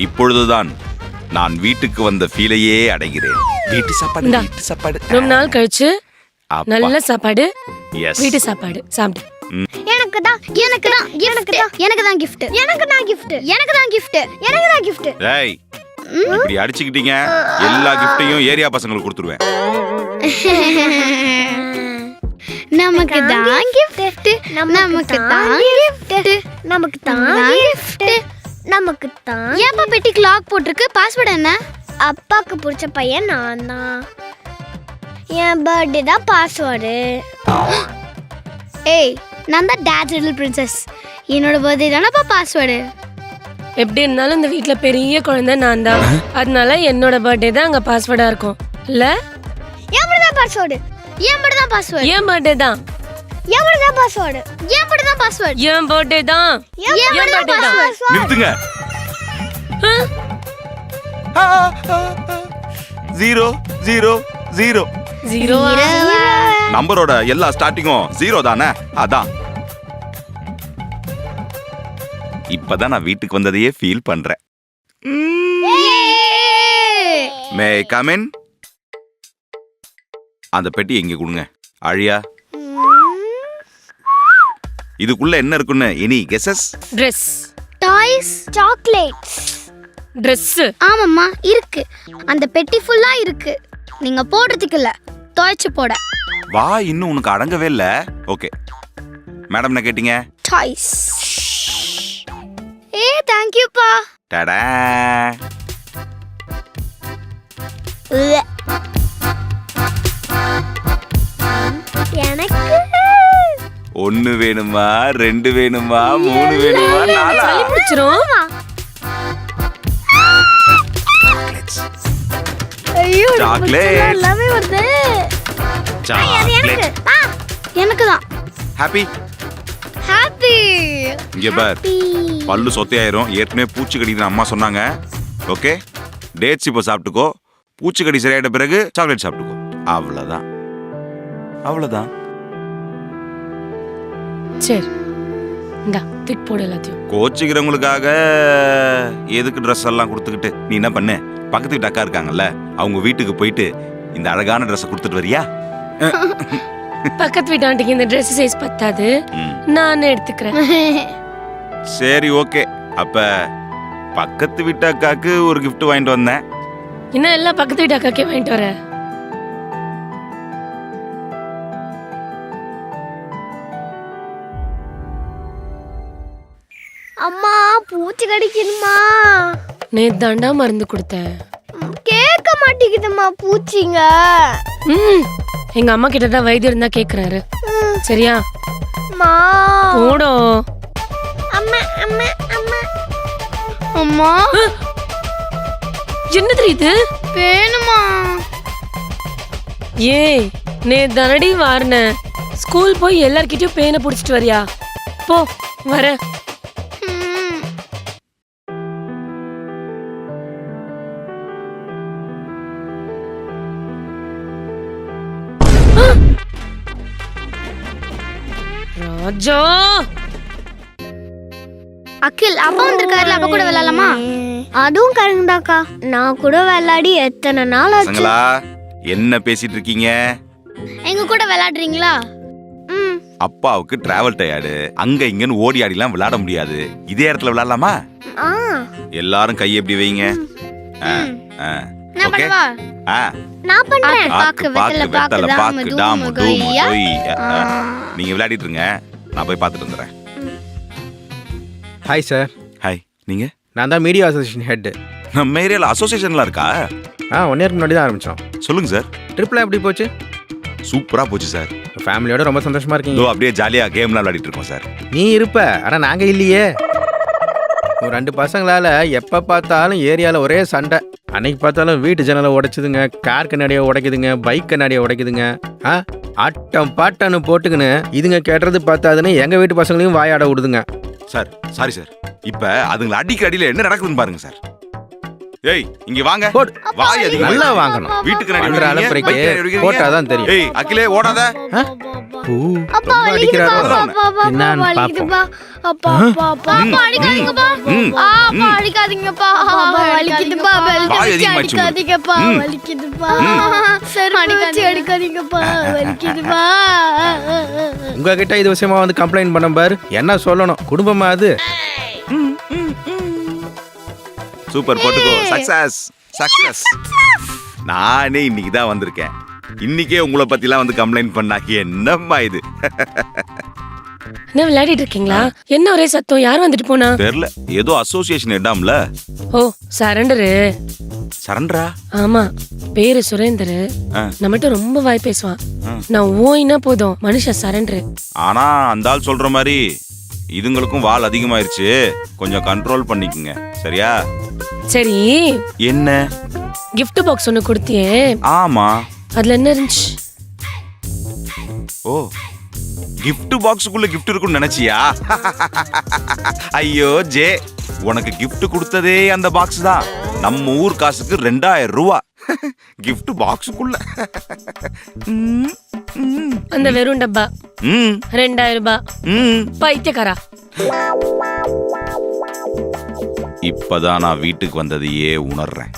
இப்பொழுதுதான் நான் வீட்டுக்கு வந்த ஃபீலையே அடைகிறேன். வீட்டு சாப்பாடு, வீட்டு சாப்பாடு. ரொம்ப நாள் கழிச்சு நல்ல சாப்பாடு, வீட்டு சாப்பாடு சாப்பிட்டு. எனக்கு தான் gift. டேய், இப்படி அடிச்சுக்கிட்டீங்க எல்லா கிஃப்ட்டையும் ஏரியா பசங்களுக்கு கொடுத்துருவேன். நமக்கு தான் gift. ஏப்பா பெட்டிக்கு லாக் போட்டிருக்கு? பாஸ்வேர்ட் என்ன? அப்பாக்கு பிடிச்ச பையன் நான் தான். என் பர்த்டே தான் பாஸ்வேர்டு. ஏய், நான் தான் டாட் லிட்டில் பிரின்சஸ். என்னோட பர்த்டே தானப்பா பாஸ்வேர்டு. எப்படி இருந்தாலும் இந்த வீட்ல பெரிய குழந்தை நான் தான். அதனால என்னோட பர்த்டே தான் அங்க பாஸ்வேர்டா இருக்கும். இல்ல? என் பர்த்டே தான் பாஸ்வேர்டு. என் பர்த்டே தான் பாஸ்வேர்டு. என் பர்த்டே தான். என் பர்த்டே தான் பாஸ்வேர்டு. என் பர்த்டே தான் பாஸ்வேர்டு. என் பர்த்டே தான். என் பர்த்டே தான். நிறுத்துங்க. 0 0 0 0 நம்பரோட எல்லா ஸ்டார்டிங்கும் 0 தானே? அதான். இப்பதான் நான் வீட்டுக்கு வந்ததையே ஃபீல் பண்றேன். May come in? அந்த பெட்டி எங்க கொடுங்க. அழியா, இதுக்குள்ள என்ன இருக்குன்னு any guesses? Dress. Toys, chocolates. Dress. ஆமாம்மா, இருக்கு. அந்த பெட்டி ஃபுல்லா இருக்கு. நீங்க போடுறதுக்கு இல்ல, துவைச்சு போட. வா, இன்னும் உனக்கு அடங்கவே இல்ல. ஓகே மேடம், என்ன கேட்டீங்க? டாய்ஸ். ஏ, தேங்க் யூ பா. டடா. எனக்கு 1 வேணுமா, 2 வேணுமா, 3 வேணுமா, 4? சளி பிடிச்சிரும். ஐயோ, சாக்லேட். எல்லாமே வருது. சாக்லேட். எனக்கு தான். ஹாப்பி. ஹாப்பி. இங்க பார், பல்லு சொத்தையாயிரும். ஏற்கனவே பூச்சி கடிக்குதுன்னு அம்மா சொன்னாங்க. ஓகே, டேட்ஸ் இப்போ சாப்பிட்டுக்கோ. பூச்சிக்கடி சரியாயிட்ட பிறகு சாக்லேட் சாப்பிட்டுக்கோ. அவ்வளவுதான், அவ்வளவுதான். சரி, இந்தா தூக்கி போடு எல்லாத்தையும். கோச்சிக்கிறவங்களுக்காக எதுக்கு ட்ரெஸ் எல்லாம் கொடுத்துக்கிட்டு? நீ என்ன பண்ணு, பக்கத்து வீட்டு அக்கா இருக்காங்கல்ல, அவங்க வீட்டுக்கு போயிட்டு இந்த அழகான ட்ரெஸ் கொடுத்துட்டு வரியா? பக்கத்து வீட்டு ஆண்டிக்கு இந்த Dress சைஸ் பத்தாது, நானே எடுத்துக்கிறேன். சரி, ஓகே. அப்ப பக்கத்து வீட்டு அக்காக்கு ஒரு கிஃப்ட் வாங்கிட்டு வந்தேன். என்ன எல்லாம் பக்கத்து வீட்டு அக்காக்கே வாங்கிட்டு வர? அம்மா, பூச்சி கடிக்கணுமா? நேத்து தாண்டா மருந்து கொடுத்தேன். கேட்க மாட்டேங்குதுமா பூச்சிங்க. எங்க அம்மா கிட்ட தான் வைத்தியம் இருந்தா கேக்குறாரு. சரியா? அம்மா போடோ. அம்மா அம்மா அம்மா அம்மா. என்ன தெரியுது? வேணுமா? ஏய், நேத்து தானடி வார்ன. ஸ்கூல் போய் எல்லார்கிட்டயும் பேனை புடிச்சிட்டு வரியா? போ, வர. ராஜா, அகில், அப்பா வந்திருக்காருல, அப்பா கூட விளையாடலாமா? அதுவும் கரெக்டாக்கா. நான் கூட விளையாடி எத்தனை நாள் ஆச்சு. சங்களா, என்ன பேசிட்டு இருக்கீங்க? எங்க கூட விளையாடுறீங்களா? அப்பாவுக்கு டிராவல் டயர்டு, அங்க இங்கன்னு ஓடி ஆடிலாம் விளையாட முடியாது. இதே இடத்துல விளையாடலாமா? எல்லாரும் கையை எப்படி வைங்க. நான் பண்ணவா? நான் பண்றேன். பாக்கு வெத்தல பாக்கு டாமு டூமு கொய்யா. நீங்க விளையாடிட்டு இருங்க, நான் போய் பார்த்துட்டு வந்துடுறேன். Hi sir. ஹாய். நீங்க? நான் தான் மீடியா அசோசியேஷன் ஹெட். நம்ம ஏரியாவில் அசோசியேஷன்லாம் இருக்கா? 1 இயருக்கு முன்னாடி தான் ஆரம்பித்தோம். சொல்லுங்க சார். ட்ரிப்லாம் எப்படி போச்சு? சூப்பராக போச்சு சார். ஃபேமிலியோட ரொம்ப சந்தோஷமா இருக்கீங்க. அப்படியே ஜாலியாக கேம்லாம் விளையாடிட்டு இருக்கோம் சார். நீ இருப்ப, ஆனால் நாங்கள் இல்லையே. ஒரு 2 பசங்களால் எப்போ பார்த்தாலும் ஏரியாவில் ஒரே சண்டை. அன்னைக்கு பார்த்தாலும் வீட்டு ஜன்னலை உடைச்சிதுங்க, கார் கண்ணாடியை உடைக்குதுங்க, பைக் கண்ணாடியை உடைக்குதுங்க. ஆட்டம் பாட்டன்னு போட்டுக்குன்னு இதுங்க கேட்டுறது பார்த்தாதுன்னு எங்கள் வீட்டு பசங்களையும் வாயாட விடுதுங்க. Sir, sorry sir. இப்போ அதுங்களை அடிக்கிற அடியில் என்ன நடக்குதுன்னு பாருங்க சார். ஏய், இங்க வாங்க. வாய் அதிகம் நல்லா வாங்கணும். வீட்டுக்கு அலப்பறைக்கு போட்டாதான் தெரியும். ஏய், அகிலே ஓடாத. பூ அப்பா ரொம்ப வலிக்குதுப்பா அடிக்கிறாரோ? அப்பா அப்பா அப்பா என்னான்னு வலிக்குதுப்பா அப்பா அப்பா அப்பா அப்பா அடிக்காதீங்கப்பா அப்பா அடிக்காதீங்கப்பா வலிக்குதுப்பா வாய் பெல்ட் அதிகமா வச்சு அடிக்காதீங்கப்பா வலிக்குதுப்பா சரி அடிக்காதீங்கப்பா வலிக்குதுப்பா உங்ககிட்ட இது விஷயமா வந்து கம்ப்ளைண்ட் பண்ண பாரு, என்ன சொல்லணும், குடும்பமா அது? சூப்பர் போட்டுக்கோ. Success success. நானே இன்னைக்கு தான் வந்திருக்கேன். இன்னைக்கே உங்களை பத்திலாம் வந்து கம்ப்ளைண்ட் பண்ணா என்னம்மா இது? என்ன விளையாடிட்டு இருக்கீங்களா? என்ன ஒரே சத்தம்? யார் வந்துட்டு போனா? தெரியல, ஏதோ அசோசியேஷன் இடாம்ல. ஓ சரண்டரு. சரண்டரா? ஆமா, பேரு சுரேந்தர். ஆ. நம்மகிட்ட ரொம்ப வாய் பேசுவான். நான் ஓயினா போதும் மனுஷன் சரண்டரு. ஆனா அந்த ஆள் சொல்ற மாதிரி இதுங்களுக்கும் வால் அதிகமாயிருச்சு, கொஞ்சம் கண்ட்ரோல் பண்ணிக்கங்க சரியா? சரி, என்ன? gift பாக்ஸ் ஒன்னு கொடுத்தியே, ஆமா. அதுல என்ன இருந்துச்சு? ஓ, gift பாக்ஸுக்குள்ள gift இருக்குன்னு நினைச்சியா? ஐயோ ஜே, உனக்கு gift கொடுத்ததே அந்த பாக்ஸ் தான். நம்ம ஊர் காசுக்கு 2000 ரூபா gift பாக்ஸுக்குள்ள. அந்த வெறும் டப்பா 2000 ரூபாய். பைத்தியக்காரா. இப்பதான் நான் வீட்டுக்கு வந்ததையே உணர்றேன்.